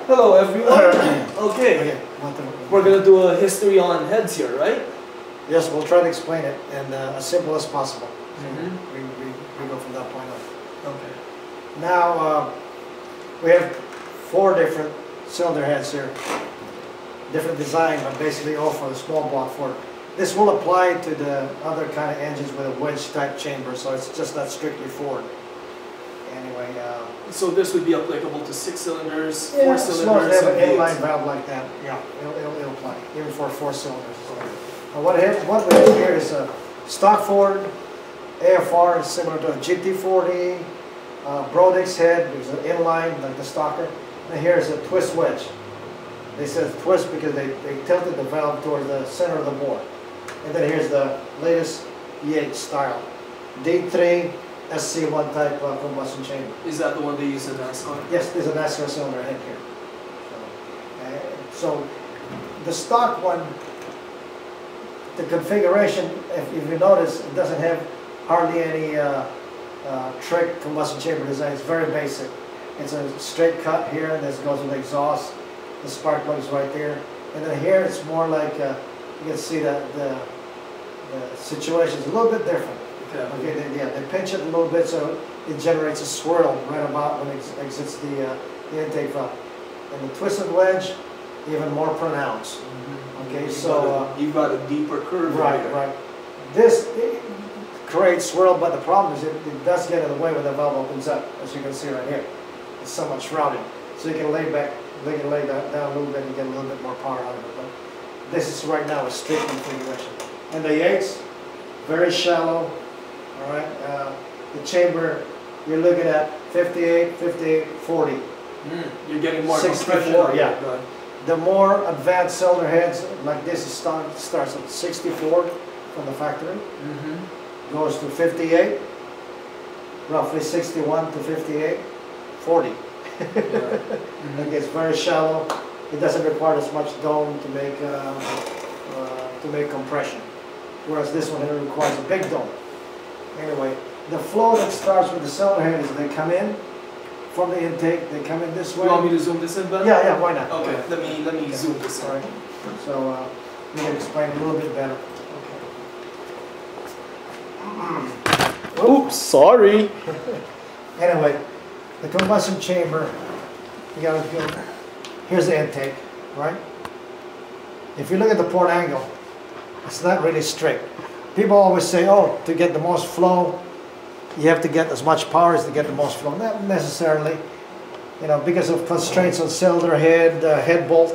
Hello everyone. Okay, we're gonna do a history on heads here, right? Yes, we'll try to explain it and as simple as possible. Mm-hmm. We go from that point on. Okay. Now we have 4 different cylinder heads here. Different design, but basically all for the small block Ford. This will apply to the other kind of engines with a wedge type chamber, so it's just not strictly Ford. Anyway, so this would be applicable to 6 cylinders, yeah, 4 cylinders, as long as they have an and inline valve like that, yeah, it'll apply, even for 4 cylinders. What we have here is a stock Ford AFR, similar to a GT40, Brodix head, which is an inline like the stocker, and here's a twist wedge. They said twist because they tilted the valve toward the center of the bore. And then here's the latest Yates style D3 SC1 type combustion chamber. Is that the one they use in NASCAR? Yes, there's a NASCAR cylinder head here. So the stock one, the configuration, if you notice, it doesn't have hardly any trick combustion chamber design. It's very basic. It's a straight cut here, and this goes with the exhaust. The spark plug is right there. And then here it's more like, you can see that the situation is a little bit different. Okay, they pinch it a little bit so it generates a swirl right about when it exits the intake valve. And the twisted wedge, even more pronounced. Okay, so you've got a deeper curve. Right. This creates swirl, but the problem is it does get in the way when the valve opens up, as you can see right here. It's somewhat shrouded, so you can lay that down a little bit and get a little bit more power out of it. But this is right now a straight configuration. And the Yates, very shallow. All right, the chamber, you're looking at 58, 58, 40. You're getting more 64, yeah. The more advanced cylinder heads, like this, starts at 64 from the factory, goes to 58, roughly 61 to 58, 40. Like it's very shallow. It doesn't require as much dome to make compression, whereas this one requires a big dome. Anyway, the flow that starts with the cylinder head is they come in from the intake. They come in this way. You want me to zoom this in, Ben? Yeah, why not? Okay, let me zoom this in. Right. So we can explain a little bit better. Okay. Oops, sorry. Anyway, the combustion chamber, you gotta go. Here's the intake, right? If you look at the port angle, it's not really straight. People always say, oh, to get the most flow, you have to get as much power as to get the most flow. Not necessarily, you know, because of constraints on cylinder head, head bolt,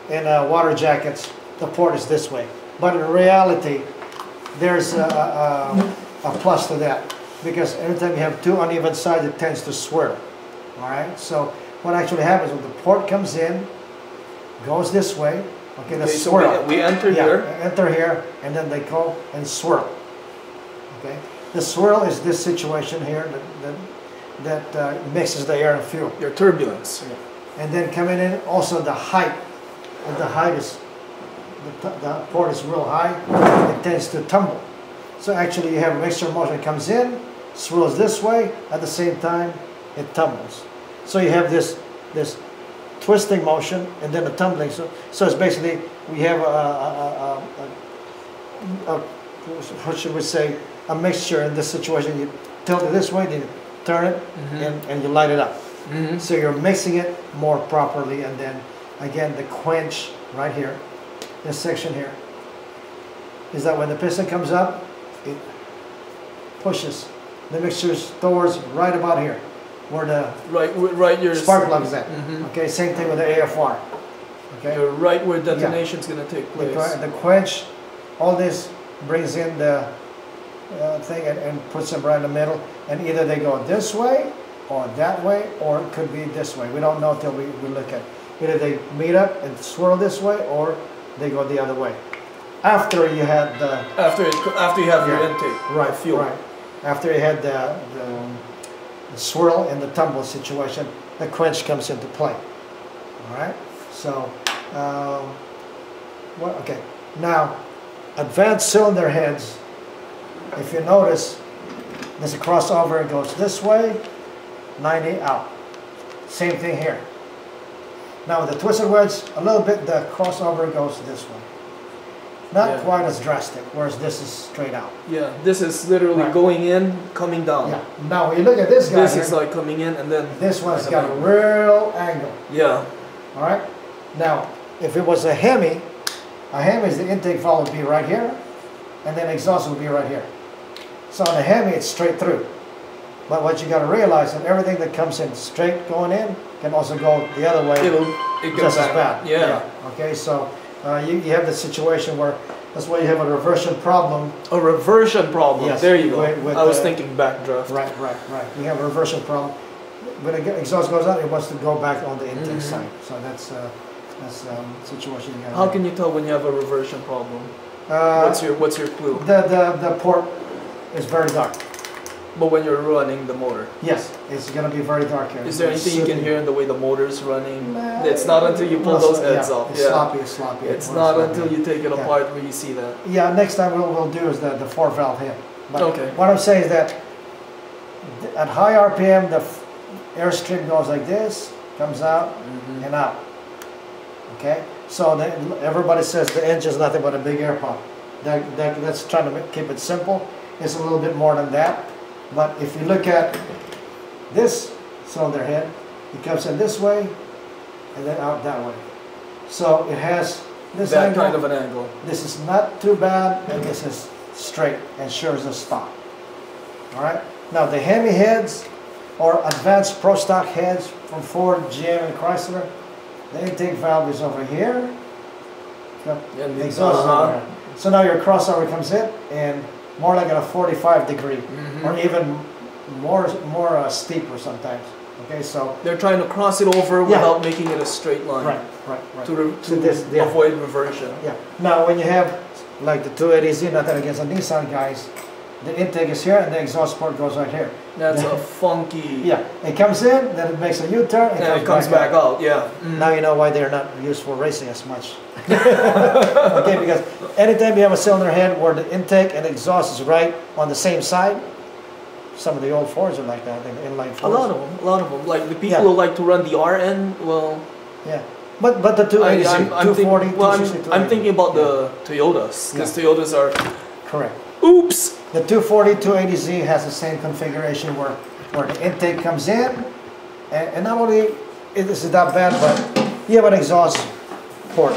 and water jackets, the port is this way. But in reality, there's a plus to that, because every time you have 2 uneven sides, it tends to swirl. All right, so what actually happens when the port comes in, goes this way, okay, the swirl. So we enter here. Enter here, and then they go and swirl. Okay, the swirl is this situation here that mixes the air and fuel. Your turbulence. Yeah. And then coming in, also the height. And the height is, the port is real high, it tends to tumble. So actually you have a mixture motion that comes in, swirls this way, at the same time it tumbles. So you have this twisting motion and then a tumbling. So it's basically, we have what should we say, a mixture in this situation. You tilt it this way, then you turn it, and you light it up. So you're mixing it more properly, and then again the quench right here, this section here, is that when the piston comes up, it pushes the mixtures towards right about here, where the your spark plug is at. Okay, same thing with the AFR. Okay, you're right where detonation is going to take place. The quench, all this brings in the thing and puts them right in the middle, and either they go this way or that way, or it could be this way. We don't know until we look at it. Either they meet up and swirl this way, or they go the other way. After you had the after you have your intake, right, fuel. Right. After you had the swirl and the tumble situation, the quench comes into play. All right. So, okay. Now, advanced cylinder heads. If you notice, there's a crossover. It goes this way, 90 out. Same thing here. Now the twisted wedge, a little bit, the crossover goes this way. Not quite as drastic, whereas this is straight out. Yeah, this is literally going in, coming down. Yeah. Now when you look at this guy this here, is like coming in and then... this one's got a real angle. Yeah. Alright? Now, if it was a Hemi is the intake valve would be right here, and then exhaust would be right here. So on the Hemi, it's straight through. But what you got to realize is that everything that comes in straight going in can also go the other way just as bad. Yeah. Okay, so you have the situation where that's why you have a reversion problem. A reversion problem. Yes, there you go. with I was thinking backdraft. Right. You have a reversion problem. When the exhaust goes out, it wants to go back on the intake side. So that's the situation you got. How can you tell when you have a reversion problem? What's your clue? The port is very dark. But when you're running the motor? Yes, it's going to be very dark here. Is there anything you can hear in the way the motor's running? It's not until you pull those heads off. It's sloppy. It's not until you take it apart where you see that. Yeah, next time we'll do is the 4-valve head. But okay. What I'm saying is that at high RPM, the airstream goes like this, comes out and out. Okay? So everybody says the engine's nothing but a big air pump. That's trying to keep it simple. It's a little bit more than that. But if you look at this cylinder head, it comes in this way and then out that way. So it has this that angle. Kind of an angle. This is not too bad, and this is straight and sure as a stop. All right. Now the Hemi heads or advanced Pro Stock heads from Ford, GM, and Chrysler, the intake valve is over here. The exhaust is over here. So now your crossover comes in and more like at a 45 degree or even more steeper sometimes. Okay, so they're trying to cross it over without making it a straight line. Right. To avoid reversion. Yeah. Now when you have like the 280Z, nothing against the Nissan guys, the intake is here and the exhaust port goes right here. That's a funky... Yeah, it comes in, then it makes a U-turn, and it comes back out. Yeah. Now you know why they're not used for racing as much. Okay, because anytime you have a cylinder head where the intake and exhaust is right on the same side, some of the old Fords are like that, the inline Fords. A lot of them. Like the people who like to run the RN, well... Yeah. But the 280Z, 240, 260, I'm thinking about the Toyotas, because Toyotas are... Correct. Oops! The 240, 280Z has the same configuration where the intake comes in, and not only is it that bad, but you have an exhaust port,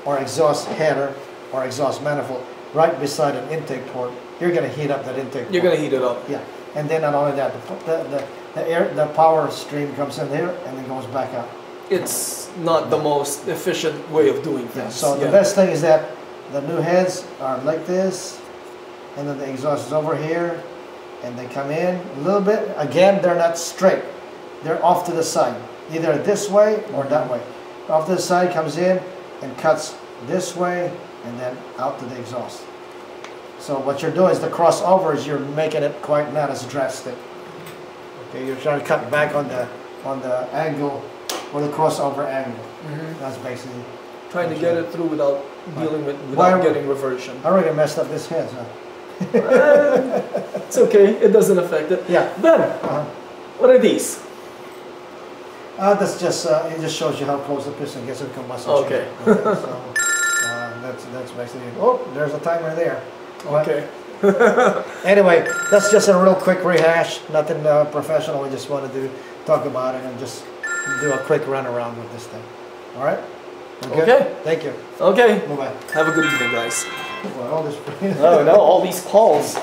or exhaust header, or exhaust manifold right beside an intake port. You're going to heat up that intake port. You're going to heat it up. Yeah, and then not only that, the power stream comes in here and then goes back out. It's not the most efficient way of doing things. Yeah, so the best thing is that the new heads are like this, and then the exhaust is over here, and they come in a little bit. Again, they're not straight. They're off to the side, either this way or that way. Off to the side comes in and cuts this way and then out to the exhaust. So what you're doing is the crossover is you're making it quite not as drastic. Okay, you're trying to cut back on the angle or the crossover angle. That's basically trying to get it through without dealing without getting reversion. I already messed up this head, so. It's okay. It doesn't affect it. Yeah. Ben, what are these? That's just it just shows you how close the piston gets to the combustion Okay. chamber. Okay, so that's basically it. Oh, there's a timer there. Okay. Anyway, that's just a real quick rehash. Nothing professional. We just wanted to talk about it and just do a quick run around with this thing. All right. Okay. Thank you. Okay. Bye bye. Have a good evening, guys. Well, all this. Oh no! All these calls.